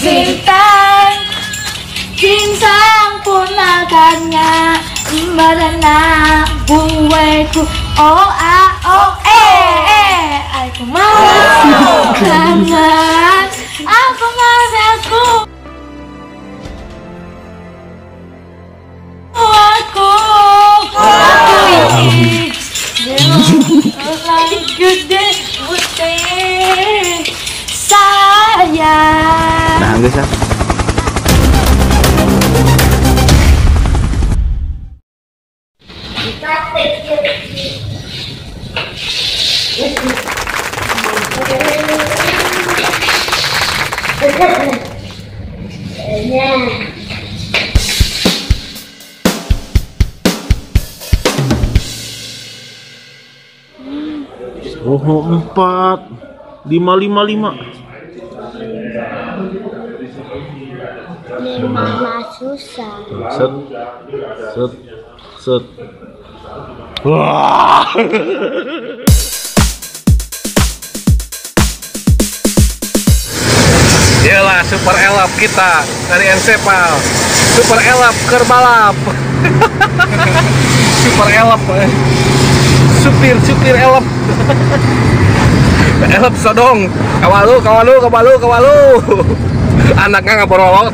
Sintang Cinsang punakannya Merenang buweku oh a oh aku mau kangen aku masaku aku ini lagi gede putih sayang. Nah, guys ya. Oh, 4 5 5 5 Mah susah. set set set. Wah. Yalah super elap kita dari Ensepal. Super elap kerbalap. Super elap. Supir elap. Elap sodong. Kawalu. Anaknya nggak borolot.